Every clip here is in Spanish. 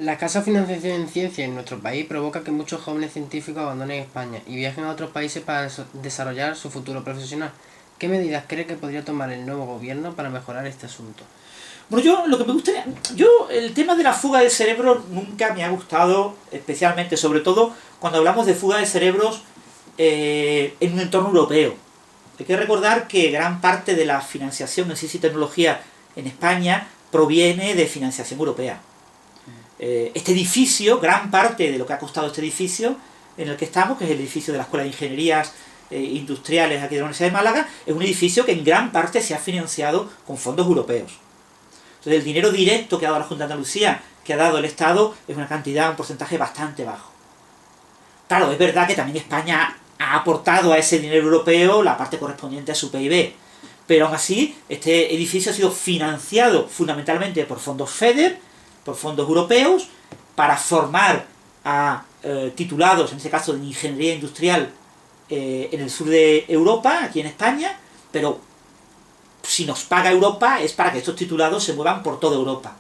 La escasa financiación en ciencia en nuestro país provoca que muchos jóvenes científicos abandonen España y viajen a otros países para desarrollar su futuro profesional. ¿Qué medidas cree que podría tomar el nuevo gobierno para mejorar este asunto? Bueno, yo lo que me gustaría... el tema de la fuga de cerebros nunca me ha gustado, especialmente, sobre todo cuando hablamos de fuga de cerebros en un entorno europeo. Hay que recordar que gran parte de la financiación en ciencia y tecnología en España proviene de financiación europea. Este edificio, gran parte de lo que ha costado este edificio en el que estamos, que es el edificio de la Escuela de Ingenierías Industriales aquí de la Universidad de Málaga, es un edificio que en gran parte se ha financiado con fondos europeos. Entonces el dinero directo que ha dado la Junta de Andalucía, que ha dado el Estado, es una cantidad, un porcentaje bastante bajo. Claro, es verdad que también España ha aportado a ese dinero europeo la parte correspondiente a su PIB, pero aún así este edificio ha sido financiado fundamentalmente por fondos FEDER, por fondos europeos, para formar a titulados, en este caso de ingeniería industrial, en el sur de Europa, aquí en España, pero si nos paga Europa es para que estos titulados se muevan por toda Europa.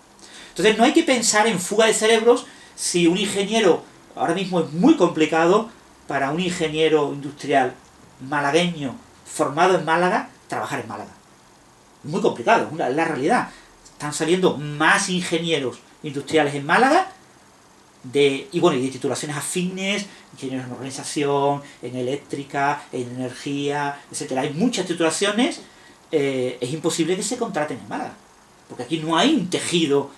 Entonces no hay que pensar en fuga de cerebros si un ingeniero, ahora mismo es muy complicado para un ingeniero industrial malagueño formado en Málaga, trabajar en Málaga. Muy complicado, es la realidad. Están saliendo más ingenieros industriales en Málaga y de titulaciones afines, ingenieros en organización, en eléctrica, en energía, etcétera. Hay muchas titulaciones. Es imposible que se contraten en Málaga, porque aquí no hay un tejido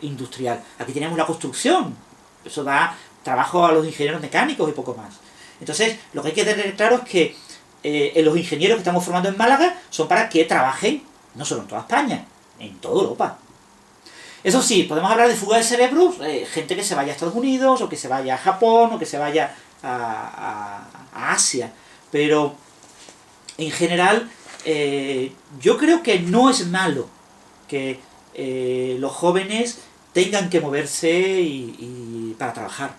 industrial. Aquí tenemos la construcción, eso da trabajo a los ingenieros mecánicos y poco más. Entonces, lo que hay que tener claro es que los ingenieros que estamos formando en Málaga son para que trabajen, no solo en toda España, en toda Europa. Eso sí, podemos hablar de fuga de cerebros, gente que se vaya a Estados Unidos, o que se vaya a Japón, o que se vaya a Asia, pero en general yo creo que no es malo que los jóvenes tengan que moverse para trabajar.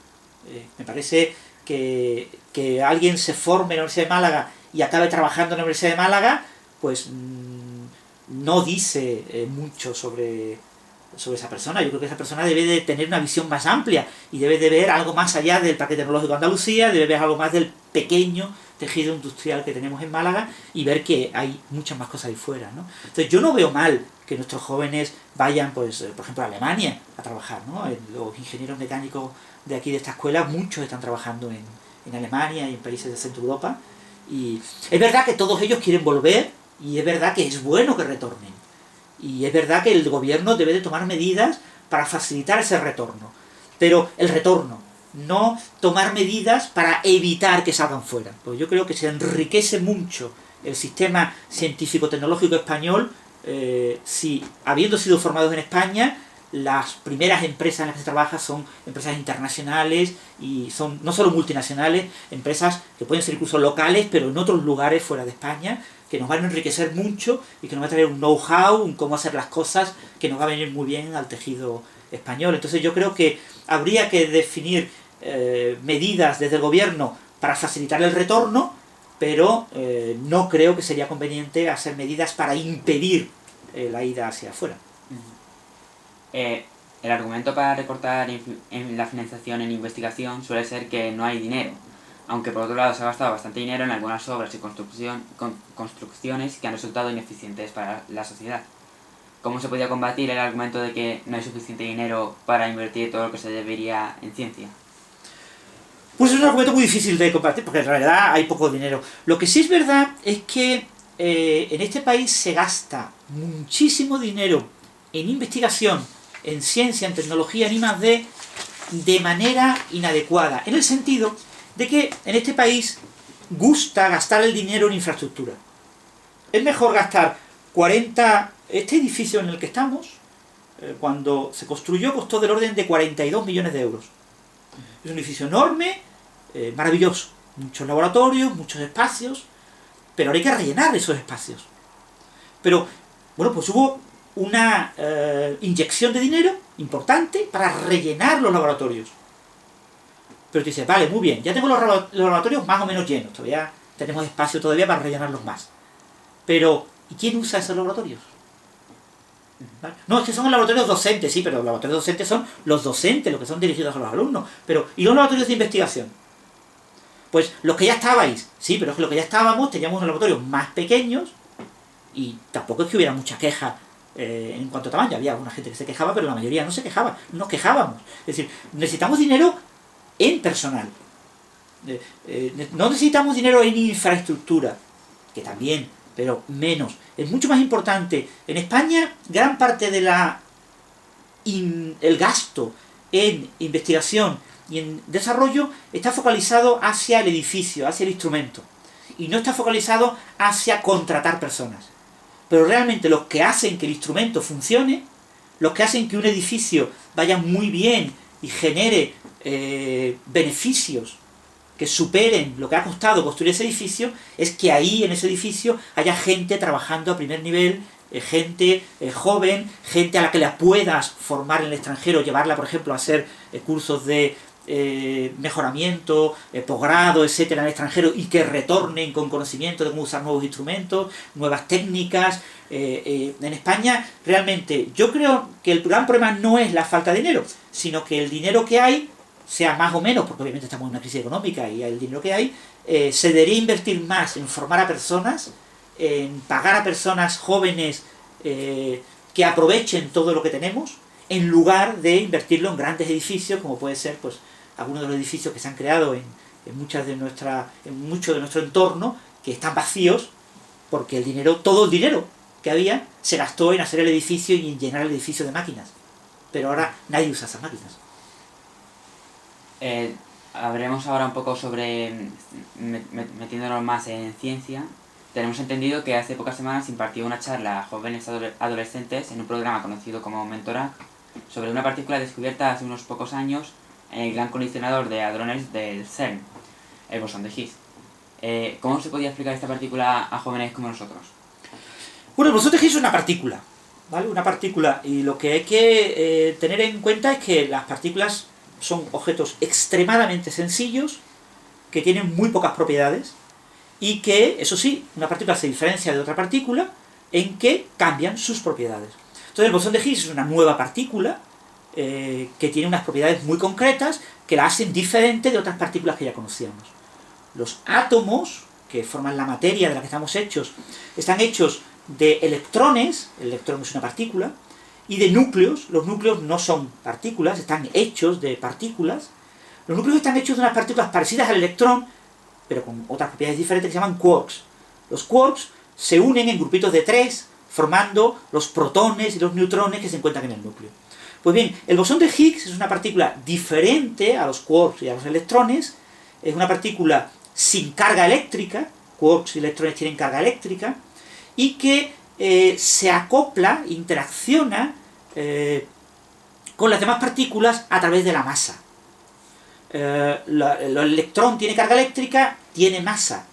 Me parece que alguien se forme en la Universidad de Málaga y acabe trabajando en la Universidad de Málaga, pues no dice mucho sobre esa persona. Yo creo que esa persona debe de tener una visión más amplia y debe de ver algo más allá del Parque Tecnológico de Andalucía, debe ver algo más del pequeño tejido industrial que tenemos en Málaga y ver que hay muchas más cosas ahí fuera, ¿no? Entonces yo no veo mal que nuestros jóvenes vayan, pues, por ejemplo, a Alemania a trabajar, ¿no? Los ingenieros mecánicos de aquí de esta escuela, muchos están trabajando en Alemania y en países de Centro Europa, y es verdad que todos ellos quieren volver y es verdad que es bueno que retornen. Y es verdad que el gobierno debe de tomar medidas para facilitar ese retorno. Pero el retorno, no tomar medidas para evitar que salgan fuera. Pues yo creo que se enriquece mucho el sistema científico-tecnológico español si, habiendo sido formados en España, las primeras empresas en las que se trabaja son empresas internacionales y son no solo multinacionales, empresas que pueden ser incluso locales, pero en otros lugares fuera de España, que nos van a enriquecer mucho y que nos va a traer un know-how, un cómo hacer las cosas, que nos va a venir muy bien al tejido español. Entonces yo creo que habría que definir medidas desde el gobierno para facilitar el retorno, pero no creo que sería conveniente hacer medidas para impedir la ida hacia afuera. El argumento para recortar en la financiación en investigación suele ser que no hay dinero, aunque por otro lado se ha gastado bastante dinero en algunas obras y construcciones que han resultado ineficientes para la sociedad. ¿Cómo se podría combatir el argumento de que no hay suficiente dinero para invertir todo lo que se debería en ciencia? Pues es un argumento muy difícil de combatir, porque en realidad hay poco dinero. Lo que sí es verdad es que en este país se gasta muchísimo dinero en investigación, en ciencia, en tecnología, en I+D, de manera inadecuada, en el sentido de que en este país gusta gastar el dinero en infraestructura. Es mejor gastar 40... Este edificio en el que estamos, cuando se construyó, costó del orden de 42 millones de euros. Es un edificio enorme, maravilloso. Muchos laboratorios, muchos espacios, pero ahora hay que rellenar esos espacios. Pero, bueno, pues hubo una inyección de dinero importante para rellenar los laboratorios. Pero tú dices, vale, muy bien, ya tengo los laboratorios más o menos llenos, todavía tenemos espacio todavía para rellenarlos más. Pero, ¿y quién usa esos laboratorios? ¿Vale? No, es que son laboratorios docentes, sí, pero los laboratorios docentes son los docentes, los que son dirigidos a los alumnos. Pero, ¿y los laboratorios de investigación? Pues los que ya estabais, sí, pero es que los que ya estábamos teníamos unos laboratorios más pequeños y tampoco es que hubiera mucha queja en cuanto a tamaño. Había alguna gente que se quejaba, pero la mayoría no se quejaba, nos quejábamos. Es decir, necesitamos dinero en personal. No necesitamos dinero en infraestructura, que también, pero menos. Es mucho más importante. En España, gran parte de el gasto en investigación y en desarrollo está focalizado hacia el edificio, hacia el instrumento. Y no está focalizado hacia contratar personas. Pero realmente los que hacen que el instrumento funcione, los que hacen que un edificio vaya muy bien y genere beneficios que superen lo que ha costado construir ese edificio, es que ahí en ese edificio haya gente trabajando a primer nivel, gente joven, gente a la que la puedas formar en el extranjero, llevarla por ejemplo a hacer cursos de mejoramiento, posgrado, etcétera, en el extranjero, y que retornen con conocimiento de cómo usar nuevos instrumentos, nuevas técnicas. En España realmente yo creo que el gran problema no es la falta de dinero, sino que el dinero que hay, sea más o menos, porque obviamente estamos en una crisis económica y el dinero que hay, se debería invertir más en formar a personas, en pagar a personas jóvenes que aprovechen todo lo que tenemos, en lugar de invertirlo en grandes edificios, como puede ser pues algunos de los edificios que se han creado en mucho de nuestro entorno, que están vacíos, porque todo el dinero que había se gastó en hacer el edificio y en llenar el edificio de máquinas. Pero ahora nadie usa esas máquinas. Hablaremos ahora un poco sobre, metiéndonos más en ciencia. Tenemos entendido que hace pocas semanas impartió una charla a jóvenes adolescentes en un programa conocido como Mentorat sobre una partícula descubierta hace unos pocos años en el gran colisionador de hadrones del CERN, el bosón de Higgs. ¿Cómo se podía explicar esta partícula a jóvenes como nosotros? Bueno, el bosón de Higgs es una partícula, ¿vale? Una partícula, y lo que hay que tener en cuenta es que las partículas son objetos extremadamente sencillos, que tienen muy pocas propiedades, y que, eso sí, una partícula se diferencia de otra partícula en que cambian sus propiedades. Entonces el bosón de Higgs es una nueva partícula que tiene unas propiedades muy concretas que la hacen diferente de otras partículas que ya conocíamos. Los átomos, que forman la materia de la que estamos hechos, están hechos de electrones, el electrón es una partícula, y de núcleos. Los núcleos no son partículas, están hechos de partículas. Los núcleos están hechos de unas partículas parecidas al electrón, pero con otras propiedades diferentes, que se llaman quarks. Los quarks se unen en grupitos de 3, formando los protones y los neutrones que se encuentran en el núcleo. Pues bien, el bosón de Higgs es una partícula diferente a los quarks y a los electrones, es una partícula sin carga eléctrica, quarks y electrones tienen carga eléctrica, y que se acopla, interacciona con las demás partículas a través de la masa. El electrón tiene carga eléctrica, tiene masa,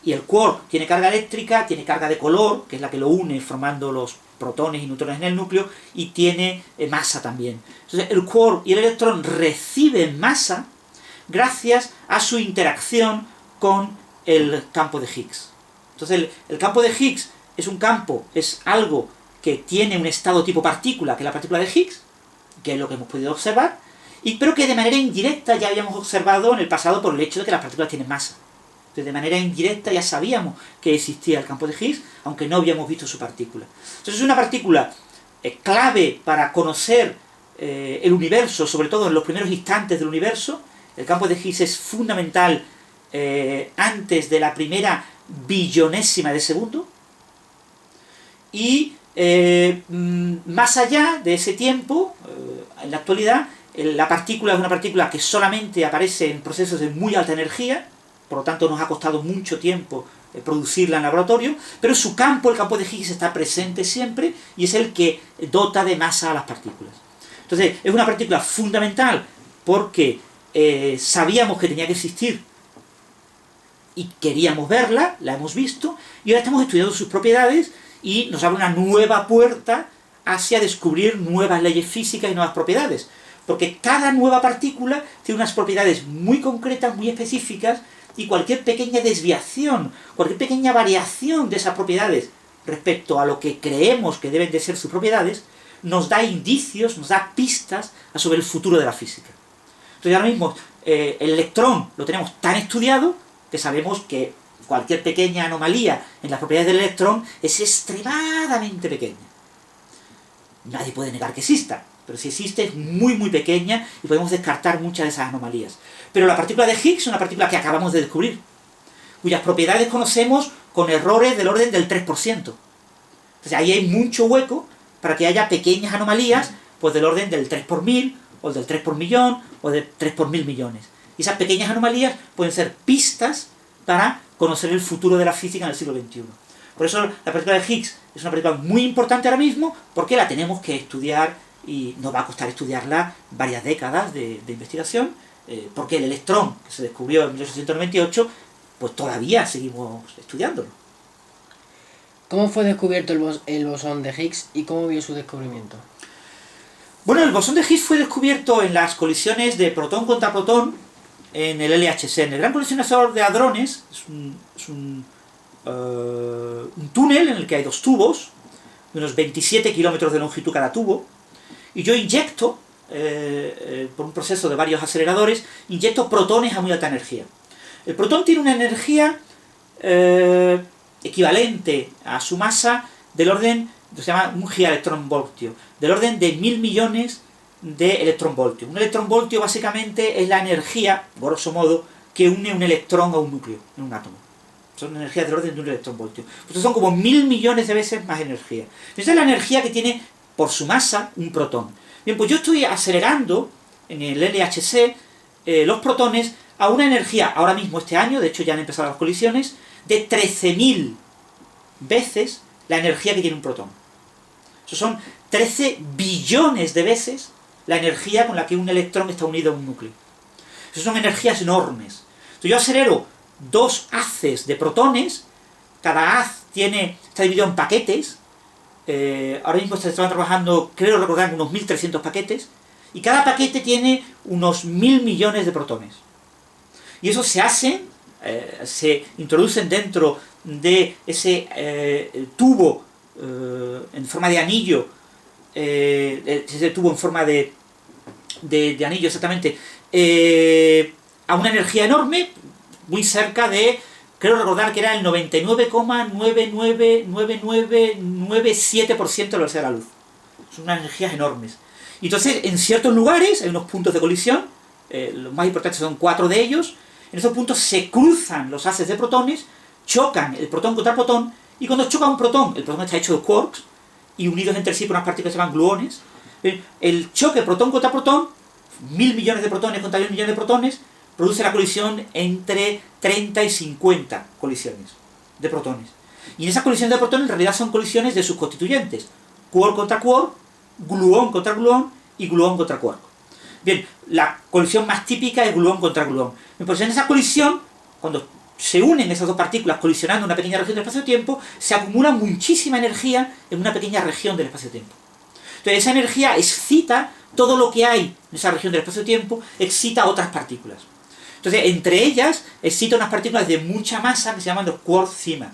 y el quark tiene carga eléctrica, tiene carga de color, que es la que lo une formando los protones y neutrones en el núcleo, y tiene masa también. Entonces el quark y el electrón reciben masa gracias a su interacción con el campo de Higgs. Entonces el campo de Higgs es algo que tiene un estado tipo partícula, que es la partícula de Higgs, que es lo que hemos podido observar, pero que de manera indirecta ya habíamos observado en el pasado por el hecho de que las partículas tienen masa. Entonces, de manera indirecta ya sabíamos que existía el campo de Higgs, aunque no habíamos visto su partícula. Entonces es una partícula clave para conocer el universo, sobre todo en los primeros instantes del universo. El campo de Higgs es fundamental antes de la primera billonésima de segundo. Y más allá de ese tiempo, en la actualidad, la partícula es una partícula que solamente aparece en procesos de muy alta energía, por lo tanto nos ha costado mucho tiempo producirla en laboratorio, pero su campo, el campo de Higgs, está presente siempre y es el que dota de masa a las partículas. Entonces, es una partícula fundamental porque sabíamos que tenía que existir y queríamos verla, la hemos visto, y ahora estamos estudiando sus propiedades y nos abre una nueva puerta hacia descubrir nuevas leyes físicas y nuevas propiedades. Porque cada nueva partícula tiene unas propiedades muy concretas, muy específicas, y cualquier pequeña desviación, cualquier pequeña variación de esas propiedades respecto a lo que creemos que deben de ser sus propiedades, nos da indicios, nos da pistas sobre el futuro de la física. Entonces ahora mismo el electrón lo tenemos tan estudiado que sabemos que cualquier pequeña anomalía en las propiedades del electrón es extremadamente pequeña. Nadie puede negar que exista, pero si existe es muy muy pequeña y podemos descartar muchas de esas anomalías. Pero la partícula de Higgs es una partícula que acabamos de descubrir, cuyas propiedades conocemos con errores del orden del 3%. Entonces ahí hay mucho hueco para que haya pequeñas anomalías pues del orden del 3 por 1000, o del 3 por millón, o del 3 por 1000 millones. Y esas pequeñas anomalías pueden ser pistas para conocer el futuro de la física en el siglo XXI. Por eso la partícula de Higgs es una partícula muy importante ahora mismo, porque la tenemos que estudiar y nos va a costar estudiarla varias décadas de investigación, porque el electrón, que se descubrió en 1898, pues todavía seguimos estudiándolo. ¿Cómo fue descubierto el bosón de Higgs y cómo vio su descubrimiento? Bueno, el bosón de Higgs fue descubierto en las colisiones de protón contra protón en el LHC, en el Gran Colisionador de Hadrones. Es un túnel en el que hay dos tubos, de unos 27 kilómetros de longitud cada tubo, y yo inyecto, por un proceso de varios aceleradores, inyecto protones a muy alta energía. El protón tiene una energía equivalente a su masa del orden, se llama un gigaelectronvoltio, del orden de 1000 millones de electronvoltios. Un electronvoltio básicamente es la energía, grosso modo, que une un electrón a un núcleo, en un átomo. Son energías del orden de un electronvoltio. Pues son como 1000 millones de veces más energía. Esa es la energía que tiene por su masa un protón. Bien, pues yo estoy acelerando en el LHC los protones a una energía, ahora mismo este año, de hecho ya han empezado las colisiones, de 13.000 veces la energía que tiene un protón. Eso son 13 billones de veces la energía con la que un electrón está unido a un núcleo. Esas son energías enormes. Entonces yo acelero dos haces de protones, cada haz está dividido en paquetes, ahora mismo se están trabajando, creo recordar, unos 1300 paquetes, y cada paquete tiene unos 1000 millones de protones. Y eso se introducen dentro de ese tubo en forma de anillo, ese tubo en forma de anillo exactamente, a una energía enorme, muy cerca de, creo recordar que era el 99,999997% de la velocidad de la luz. Son unas energías enormes. Y entonces, en ciertos lugares hay unos puntos de colisión, los más importantes son 4 de ellos. En esos puntos se cruzan los haces de protones, chocan el protón contra el protón, y cuando choca un protón, el protón está hecho de quarks, y unidos entre sí por unas partículas que se llaman gluones, el choque protón contra protón, 1000 millones de protones contra 1000 millones de protones, produce la colisión entre 30 y 50 colisiones de protones. Y en esas colisiones de protones en realidad son colisiones de sus constituyentes, quark contra quark, gluón contra gluón y gluón contra quark. Bien, la colisión más típica es gluón contra gluón. Pues en esa colisión, cuando se unen esas dos partículas colisionando en una pequeña región del espacio-tiempo, se acumula muchísima energía en una pequeña región del espacio-tiempo. Entonces esa energía excita todo lo que hay en esa región del espacio-tiempo, excita otras partículas. Entonces, entre ellas, excita unas partículas de mucha masa que se llaman los quark-cima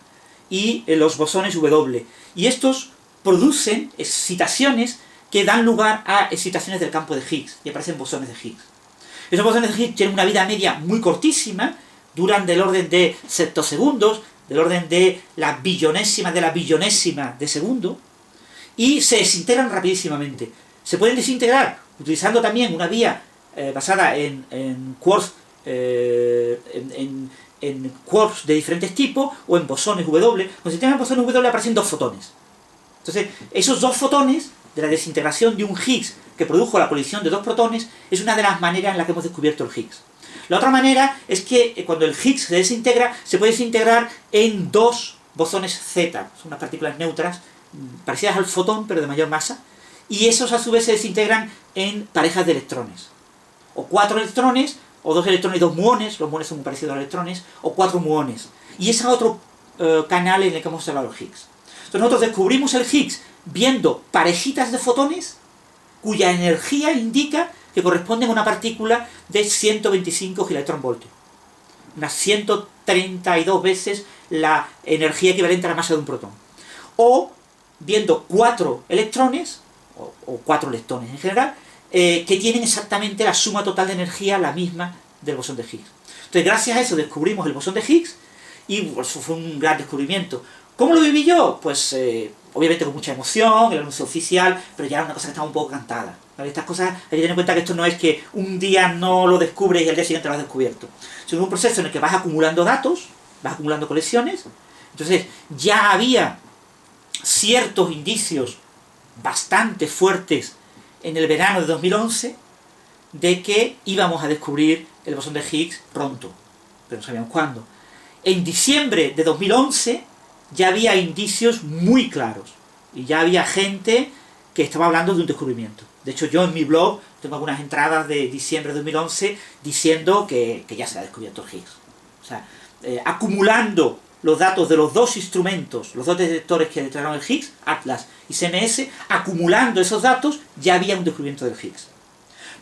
y los bosones W. Y estos producen excitaciones que dan lugar a excitaciones del campo de Higgs, y aparecen bosones de Higgs. Esos bosones de Higgs tienen una vida media muy cortísima, duran del orden de septosegundos, del orden de la billonésima de segundo, y se desintegran rapidísimamente. Se pueden desintegrar utilizando también una vía basada en quarks, en quarks de diferentes tipos, o en bosones W. Cuando se integran bosones W aparecen dos fotones. Entonces, esos dos fotones de la desintegración de un Higgs que produjo la colisión de dos protones es una de las maneras en las que hemos descubierto el Higgs. La otra manera es que cuando el Higgs se desintegra, se puede desintegrar en dos bosones Z, son unas partículas neutras parecidas al fotón pero de mayor masa, y esos a su vez se desintegran en parejas de electrones, o 4 electrones, o 2 electrones y 2 muones, los muones son muy parecidos a los electrones, o 4 muones. Y ese es otro canal en el que hemos observado el Higgs. Entonces nosotros descubrimos el Higgs viendo parejitas de fotones cuya energía indica que corresponden a una partícula de 125 gigaelectronvoltios. Unas 132 veces la energía equivalente a la masa de un protón. O viendo 4 electrones, o 4 leptones en general, que tienen exactamente la suma total de energía la misma del bosón de Higgs. Entonces, gracias a eso descubrimos el bosón de Higgs y pues, fue un gran descubrimiento. ¿Cómo lo viví yo? Pues obviamente con mucha emoción, el anuncio oficial, pero ya era una cosa que estaba un poco cantada. ¿Vale? Estas cosas hay que tener en cuenta que esto no es que un día no lo descubres y al día siguiente lo has descubierto. Sino un proceso en el que vas acumulando datos, vas acumulando colecciones. Entonces ya había ciertos indicios bastante fuertes en el verano de 2011 de que íbamos a descubrir el bosón de Higgs pronto, pero no sabíamos cuándo. En diciembre de 2011 ya había indicios muy claros y ya había gente que estaba hablando de un descubrimiento. De hecho, yo en mi blog tengo algunas entradas de diciembre de 2011 diciendo que ya se ha descubierto el Higgs. O sea, acumulando los datos de los dos instrumentos, los dos detectores que detectaron el Higgs, Atlas y CMS, acumulando esos datos, ya había un descubrimiento del Higgs.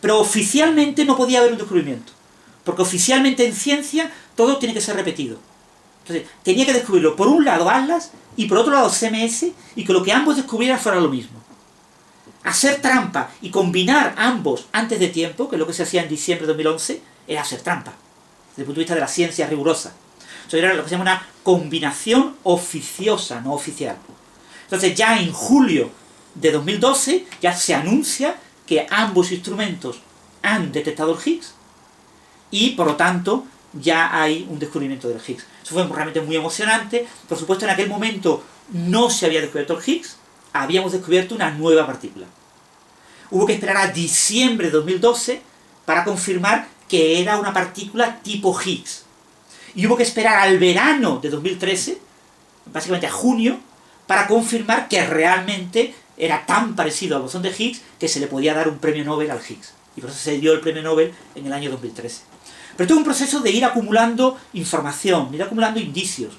Pero oficialmente no podía haber un descubrimiento, porque oficialmente en ciencia todo tiene que ser repetido. Entonces, tenía que descubrirlo por un lado Atlas y por otro lado CMS, y que lo que ambos descubrieran fuera lo mismo. Hacer trampa y combinar ambos antes de tiempo, que es lo que se hacía en diciembre de 2011, era hacer trampa, desde el punto de vista de la ciencia rigurosa. Eso era lo que se llama una combinación oficiosa, no oficial. Entonces ya en julio de 2012 ya se anuncia que ambos instrumentos han detectado el Higgs y por lo tanto ya hay un descubrimiento del Higgs. Eso fue realmente muy emocionante. Por supuesto, en aquel momento no se había descubierto el Higgs, habíamos descubierto una nueva partícula. Hubo que esperar a diciembre de 2012 para confirmar que era una partícula tipo Higgs. Y hubo que esperar al verano de 2013, básicamente a junio, para confirmar que realmente era tan parecido al bosón de Higgs que se le podía dar un premio Nobel al Higgs. Y por eso se dio el premio Nobel en el año 2013. Pero esto es un proceso de ir acumulando información, de ir acumulando indicios.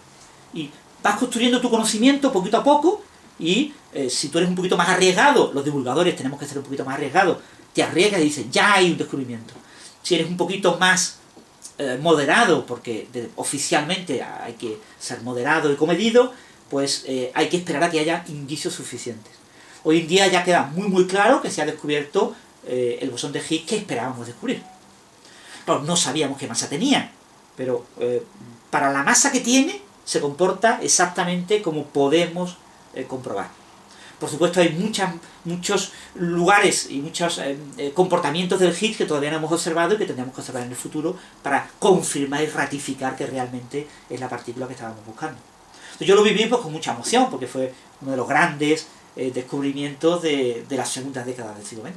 Y vas construyendo tu conocimiento poquito a poco y si tú eres un poquito más arriesgado, los divulgadores tenemos que ser un poquito más arriesgados, te arriesgas y dices, ya hay un descubrimiento. Si eres un poquito más moderado, porque oficialmente hay que ser moderado y comedido, pues hay que esperar a que haya indicios suficientes. Hoy en día ya queda muy claro que se ha descubierto el bosón de Higgs que esperábamos descubrir. Claro, no sabíamos qué masa tenía, pero para la masa que tiene se comporta exactamente como podemos comprobar. Por supuesto hay muchos lugares y muchos comportamientos del Higgs que todavía no hemos observado y que tendremos que observar en el futuro para confirmar y ratificar que realmente es la partícula que estábamos buscando. Entonces, yo lo viví pues, con mucha emoción porque fue uno de los grandes descubrimientos de las segundas décadas del siglo XX.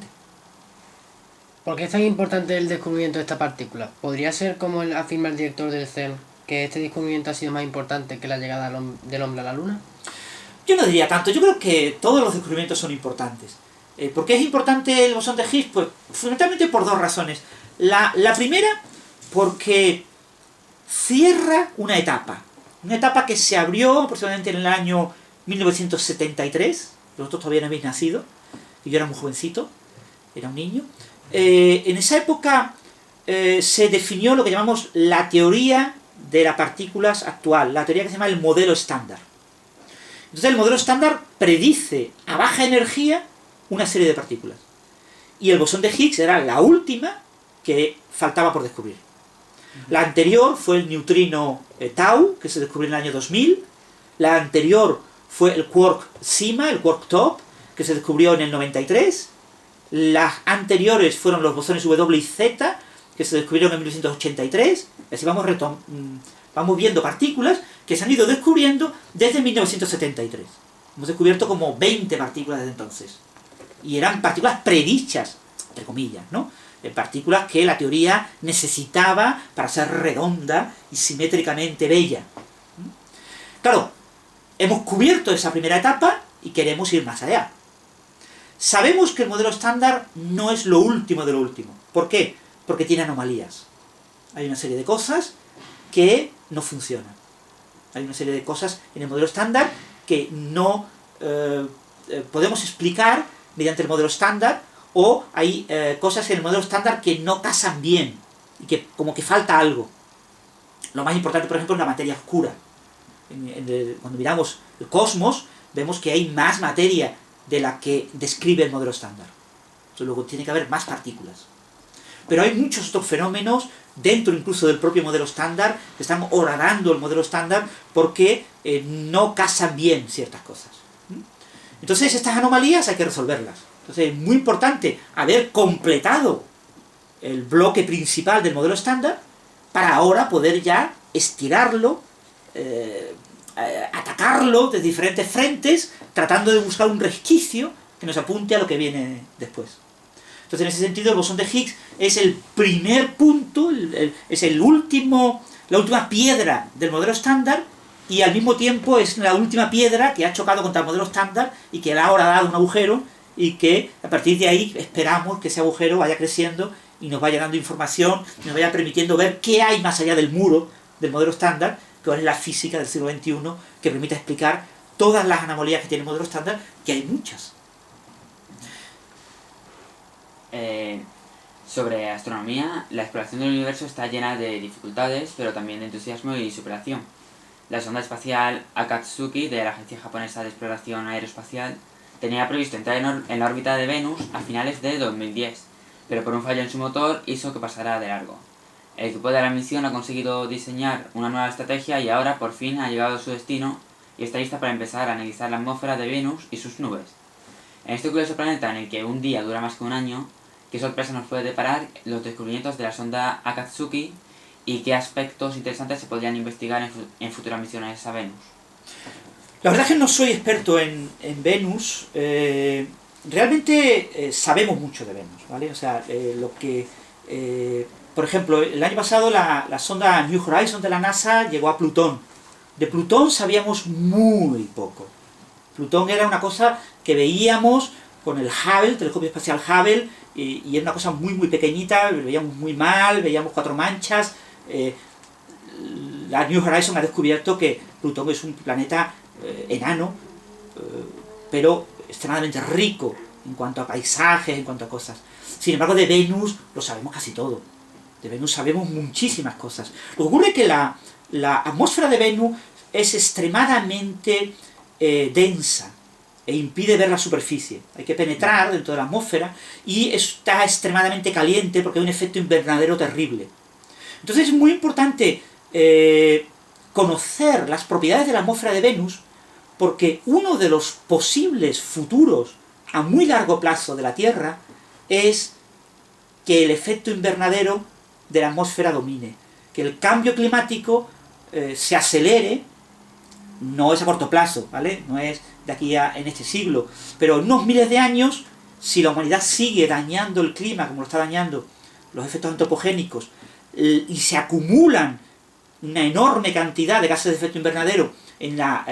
¿Por qué es tan importante el descubrimiento de esta partícula? ¿Podría ser, como afirma el director del CERN, que este descubrimiento ha sido más importante que la llegada del hombre a la Luna? Yo no diría tanto, yo creo que todos los descubrimientos son importantes. ¿Por qué es importante el bosón de Higgs? Pues fundamentalmente por dos razones. La primera, porque cierra una etapa que se abrió aproximadamente en el año 1973, vosotros todavía no habéis nacido, y yo era muy jovencito, era un niño. En esa época se definió lo que llamamos la teoría de las partículas actual, la teoría que se llama el modelo estándar. Entonces el modelo estándar predice a baja energía una serie de partículas. Y el bosón de Higgs era la última que faltaba por descubrir. La anterior fue el neutrino tau, que se descubrió en el año 2000. La anterior fue el quark SIMA, el quark top, que se descubrió en el 93. Las anteriores fueron los bosones W y Z, que se descubrieron en 1983. Así vamos viendo partículas que se han ido descubriendo desde 1973. Hemos descubierto como 20 partículas desde entonces. Y eran partículas predichas, entre comillas, ¿no? Partículas que la teoría necesitaba para ser redonda y simétricamente bella. Claro, hemos cubierto esa primera etapa y queremos ir más allá. Sabemos que el modelo estándar no es lo último de lo último. ¿Por qué? Porque tiene anomalías. Hay una serie de cosas que no funcionan. Hay una serie de cosas en el modelo estándar que no podemos explicar mediante el modelo estándar, o hay cosas en el modelo estándar que no casan bien y que como que falta algo. Lo más importante, por ejemplo, es la materia oscura. Cuando miramos el cosmos, vemos que hay más materia de la que describe el modelo estándar. Entonces, luego tiene que haber más partículas. Pero hay muchos otros fenómenos, dentro incluso del propio modelo estándar, que están horadando el modelo estándar porque no casan bien ciertas cosas. Entonces, estas anomalías hay que resolverlas. Entonces, es muy importante haber completado el bloque principal del modelo estándar para ahora poder ya estirarlo, atacarlo de diferentes frentes, tratando de buscar un resquicio que nos apunte a lo que viene después. Entonces, en ese sentido, el bosón de Higgs es el primer punto, es la última piedra del modelo estándar, y al mismo tiempo es la última piedra que ha chocado contra el modelo estándar y que le ha ahora dado un agujero, y que a partir de ahí esperamos que ese agujero vaya creciendo y nos vaya dando información, y nos vaya permitiendo ver qué hay más allá del muro del modelo estándar, que es la física del siglo XXI, que permite explicar todas las anomalías que tiene el modelo estándar, que hay muchas. Sobre astronomía, la exploración del universo está llena de dificultades, pero también de entusiasmo y superación. La sonda espacial Akatsuki de la Agencia Japonesa de Exploración Aeroespacial tenía previsto entrar en la órbita de Venus a finales de 2010, pero por un fallo en su motor hizo que pasara de largo. El equipo de la misión ha conseguido diseñar una nueva estrategia y ahora por fin ha llegado a su destino y está lista para empezar a analizar la atmósfera de Venus y sus nubes. En este curioso planeta en el que un día dura más que un año, ¿qué sorpresa nos puede deparar los descubrimientos de la sonda Akatsuki y qué aspectos interesantes se podrían investigar en futuras misiones a Venus? La verdad es que no soy experto en Venus. Realmente sabemos mucho de Venus, ¿vale? O sea, por ejemplo, el año pasado la sonda New Horizons de la NASA llegó a Plutón. De Plutón sabíamos muy poco. Plutón era una cosa que veíamos con el Hubble, el telescopio espacial Hubble, y era una cosa muy muy pequeñita, veíamos muy mal, veíamos 4 manchas. La New Horizons ha descubierto que Plutón es un planeta enano, pero extremadamente rico en cuanto a paisajes, en cuanto a cosas. Sin embargo, de Venus lo sabemos casi todo. De Venus sabemos muchísimas cosas. Lo que ocurre es que la atmósfera de Venus es extremadamente densa e impide ver la superficie. Hay que penetrar dentro de la atmósfera y está extremadamente caliente porque hay un efecto invernadero terrible. Entonces es muy importante conocer las propiedades de la atmósfera de Venus, porque uno de los posibles futuros a muy largo plazo de la Tierra es que el efecto invernadero de la atmósfera domine, que el cambio climático se acelere. No es a corto plazo, ¿vale? No es de aquí en este siglo, pero en unos miles de años, si la humanidad sigue dañando el clima como lo está dañando, los efectos antropogénicos, y se acumulan una enorme cantidad de gases de efecto invernadero en la